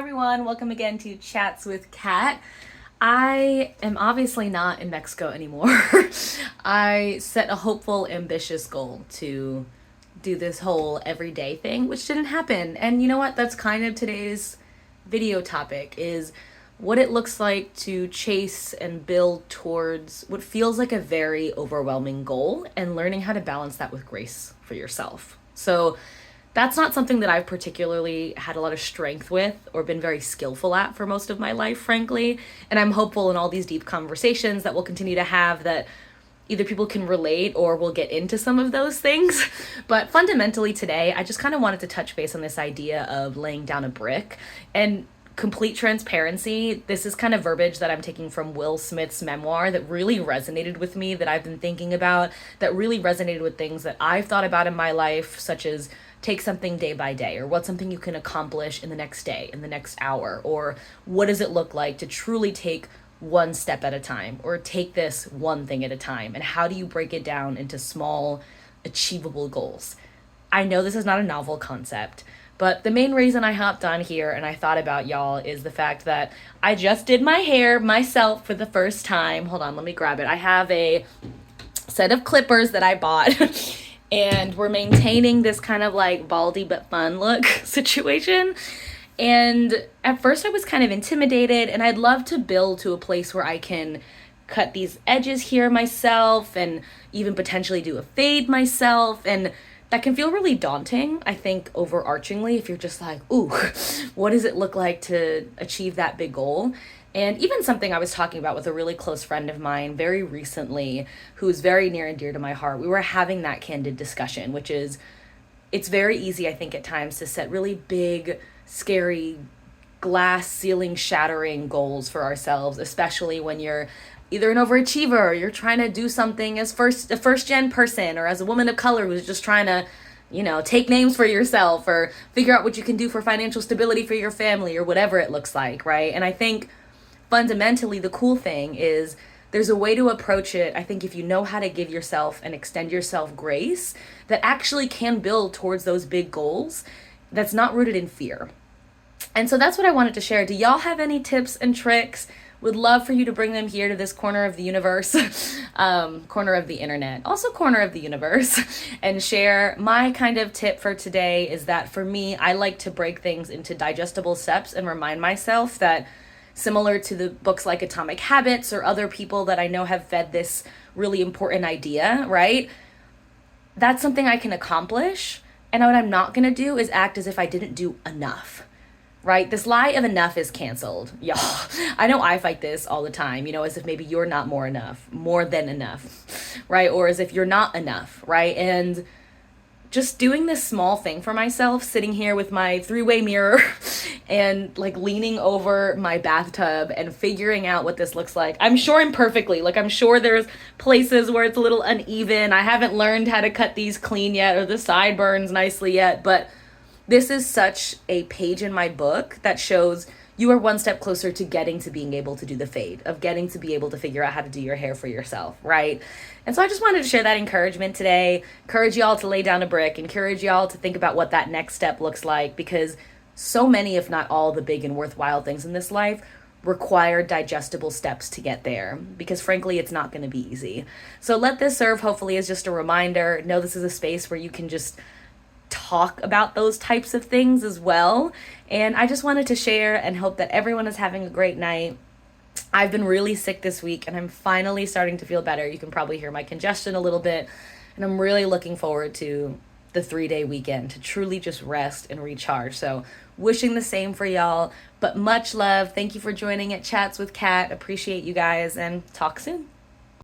everyone, welcome again to Chats with Kat. I am obviously not in Mexico anymore. I set a hopeful, ambitious goal to do this whole everyday thing, which didn't happen. And you know what? That's kind of today's video topic is what it looks like to chase and build towards what feels like a very overwhelming goal and learning how to balance that with grace for yourself. So that's not something that I've particularly had a lot of strength with or been very skillful at for most of my life, frankly. And I'm hopeful in all these deep conversations that we'll continue to have that either people can relate or we'll get into some of those things. But fundamentally today, I just kind of wanted to touch base on this idea of laying down a brick. And complete transparency, this is kind of verbiage that I'm taking from Will Smith's memoir that really resonated with me, that I've been thinking about, that really resonated with things that I've thought about in my life, such as take something day by day, or what's something you can accomplish in the next day, in the next hour, or what does it look like to truly take one step at a time, or take this one thing at a time, and how do you break it down into small, achievable goals? I know this is not a novel concept, but the main reason I hopped on here and I thought about y'all is the fact that I just did my hair myself for the first time. Hold on, let me grab it. I have a set of clippers that I bought and we're maintaining this kind of like baldy but fun look situation. And at first I was kind of intimidated, and I'd love to build to a place where I can cut these edges here myself and even potentially do a fade myself. And that can feel really daunting, I think, overarchingly, if you're just like, ooh, what does it look like to achieve that big goal? And even something I was talking about with a really close friend of mine very recently, who's very near and dear to my heart. We were having that candid discussion, which is, it's very easy, I think, at times to set really big, scary, glass ceiling shattering goals for ourselves, especially when you're either an overachiever or you're trying to do something as a first gen person, or as a woman of color who's just trying to, take names for yourself or figure out what you can do for financial stability for your family or whatever it looks like, right? And I think fundamentally the cool thing is there's a way to approach it, I think, if you know how to give yourself and extend yourself grace, that actually can build towards those big goals that's not rooted in fear. And so that's what I wanted to share. Do y'all have any tips and tricks? Would love for you to bring them here to this corner of the universe, corner of the internet, also corner of the universe, and share. My kind of tip for today is that for me, I like to break things into digestible steps and remind myself that, similar to the books like Atomic Habits or other people that I know have fed this really important idea, right? That's something I can accomplish. And what I'm not going to do is act as if I didn't do enough. Right? This lie of enough is canceled. Y'all, I know I fight this all the time, as if maybe you're not more than enough, right? Or as if you're not enough, right? And just doing this small thing for myself, sitting here with my 3-way mirror and like leaning over my bathtub and figuring out what this looks like. I'm sure imperfectly, I'm sure there's places where it's a little uneven. I haven't learned how to cut these clean yet or the sideburns nicely yet, but this is such a page in my book that shows you are one step closer to getting to being able to do the fade, of getting to be able to figure out how to do your hair for yourself, right? And so I just wanted to share that encouragement today, encourage y'all to lay down a brick, encourage y'all to think about what that next step looks like, because so many, if not all, the big and worthwhile things in this life require digestible steps to get there, because frankly, it's not going to be easy. So let this serve hopefully as just a reminder. Know this is a space where you can just talk about those types of things as well. And I just wanted to share and hope that everyone is having a great night. I've been really sick this week and I'm finally starting to feel better. You can probably hear my congestion a little bit. And I'm really looking forward to the 3-day weekend to truly just rest and recharge. So wishing the same for y'all, but much love. Thank you for joining at Chats with Kat. Appreciate you guys and talk soon.